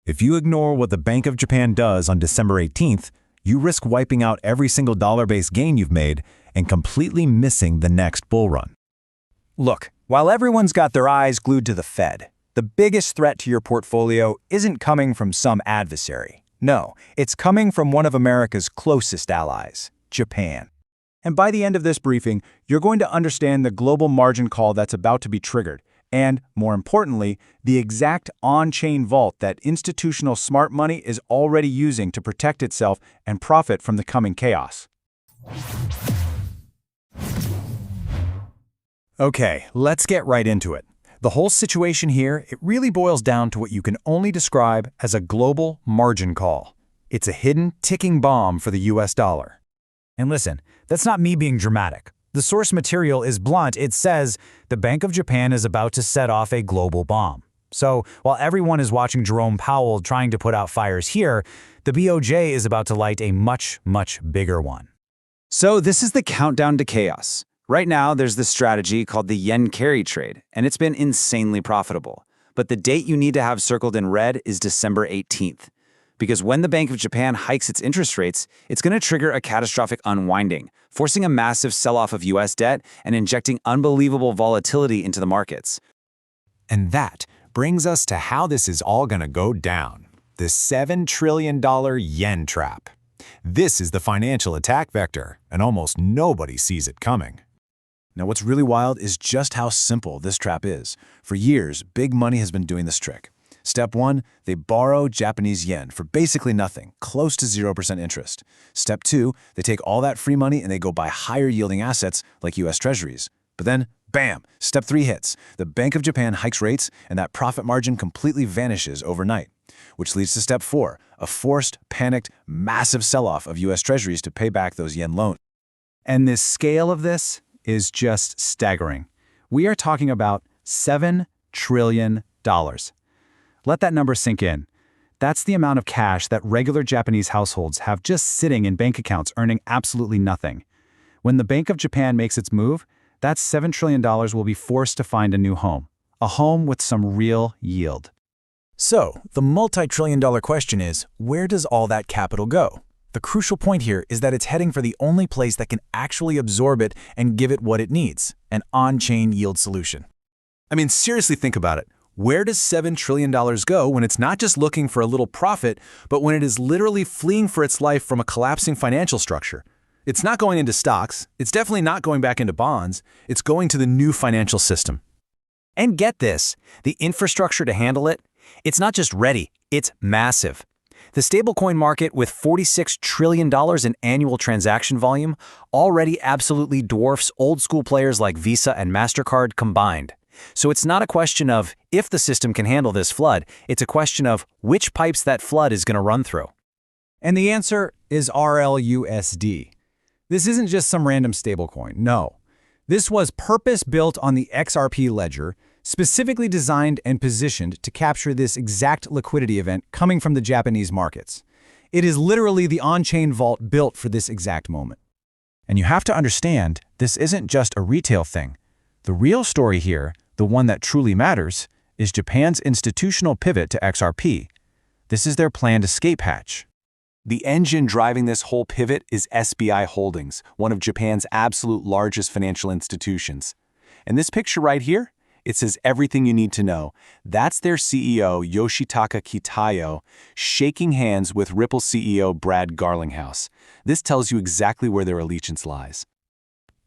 If you ignore what the Bank of Japan does on December 18th, you risk wiping out every single dollar-based gain you've made and completely missing the next bull run. Look, while everyone's got their eyes glued to the Fed, the biggest threat to your portfolio isn't coming from some adversary. No, it's coming from one of America's closest allies, Japan. And by the end of this briefing, you're going to understand the global margin call that's about to be triggered, and, more importantly, the exact on-chain vault that institutional smart money is already using to protect itself and profit from the coming chaos. Okay, let's get right into it. The whole situation here, it really boils down to what you can only describe as a global margin call. It's a hidden, ticking bomb for the US dollar. And listen, that's not me being dramatic. The source material is blunt. It says the Bank of Japan is about to set off a global bomb. So while everyone is watching Jerome Powell trying to put out fires here, the BOJ is about to light a much, much bigger one. So this is the countdown to chaos. Right now, there's this strategy called the yen carry trade, and it's been insanely profitable. But the date you need to have circled in red is December 18th. Because when the Bank of Japan hikes its interest rates, it's going to trigger a catastrophic unwinding, forcing a massive sell-off of US debt and injecting unbelievable volatility into the markets. And that brings us to how this is all going to go down. The $7 trillion yen trap. This is the financial attack vector, and almost nobody sees it coming. Now, what's really wild is just how simple this trap is. For years, big money has been doing this trick. Step 1, they borrow Japanese yen for basically nothing, close to 0% interest. Step 2, they take all that free money and they go buy higher yielding assets like US Treasuries. But then, bam, Step 3 hits. The Bank of Japan hikes rates and that profit margin completely vanishes overnight. Which leads to Step 4, a forced, panicked, massive sell-off of US Treasuries to pay back those yen loans. And the scale of this is just staggering. We are talking about $7 trillion. Let that number sink in. That's the amount of cash that regular Japanese households have just sitting in bank accounts earning absolutely nothing. When the Bank of Japan makes its move, that $7 trillion will be forced to find a new home. A home with some real yield. So, the multi-trillion-dollar question is, where does all that capital go? The crucial point here is that it's heading for the only place that can actually absorb it and give it what it needs, an on-chain yield solution. I mean, seriously think about it. Where does $7 trillion go when it's not just looking for a little profit, but when it is literally fleeing for its life from a collapsing financial structure? It's not going into stocks. It's definitely not going back into bonds. It's going to the new financial system. And get this, the infrastructure to handle it, it's not just ready, it's massive. The stablecoin market, with $46 trillion in annual transaction volume, already absolutely dwarfs old-school players like Visa and MasterCard combined. So it's not a question of if the system can handle this flood, it's a question of which pipes that flood is going to run through. And the answer is RLUSD. This isn't just some random stablecoin, no. This was purpose-built on the XRP Ledger, specifically designed and positioned to capture this exact liquidity event coming from the Japanese markets. It is literally the on-chain vault built for this exact moment. And you have to understand, this isn't just a retail thing. The real story here, the one that truly matters, is Japan's institutional pivot to XRP. This is their planned escape hatch. The engine driving this whole pivot is SBI Holdings, one of Japan's absolute largest financial institutions. And this picture right here, it says everything you need to know. That's their CEO, Yoshitaka Kitao, shaking hands with Ripple CEO Brad Garlinghouse. This tells you exactly where their allegiance lies.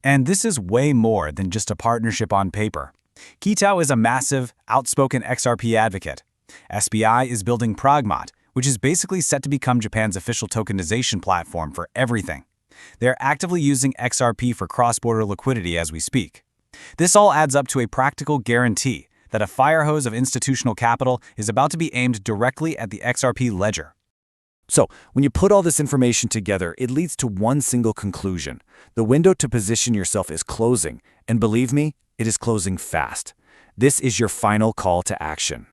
And this is way more than just a partnership on paper. Kitao is a massive, outspoken XRP advocate. SBI is building Progmat, which is basically set to become Japan's official tokenization platform for everything. They're actively using XRP for cross-border liquidity as we speak. This all adds up to a practical guarantee that a fire hose of institutional capital is about to be aimed directly at the XRP Ledger. So, when you put all this information together, it leads to one single conclusion. The window to position yourself is closing, and believe me, it is closing fast. This is your final call to action.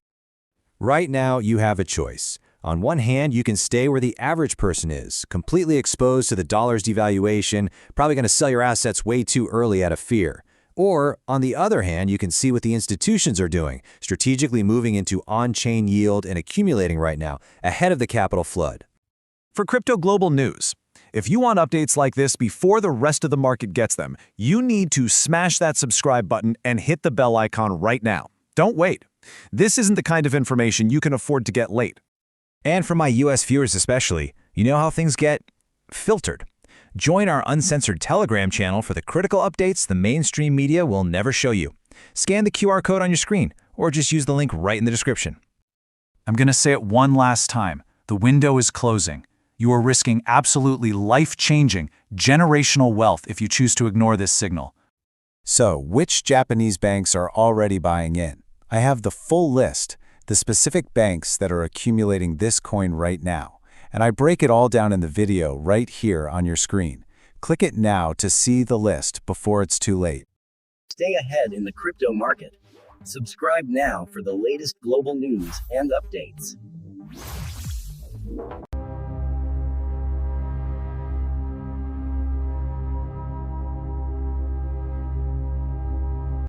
Right now, you have a choice. On one hand, you can stay where the average person is, completely exposed to the dollar's devaluation, probably going to sell your assets way too early out of fear. Or, on the other hand, you can see what the institutions are doing, strategically moving into on-chain yield and accumulating right now, ahead of the capital flood. For Crypto Global News, if you want updates like this before the rest of the market gets them, you need to smash that subscribe button and hit the bell icon right now. Don't wait. This isn't the kind of information you can afford to get late. And for my US viewers especially, you know how things get filtered. Join our uncensored Telegram channel for the critical updates the mainstream media will never show you. Scan the QR code on your screen, or just use the link right in the description. I'm going to say it one last time. The window is closing. You are risking absolutely life-changing, generational wealth if you choose to ignore this signal. So, which Japanese banks are already buying in? I have the full list, the specific banks that are accumulating this coin right now. And I break it all down in the video right here on your screen. Click it now to see the list before it's too late. Stay ahead in the crypto market. Subscribe now for the latest global news and updates.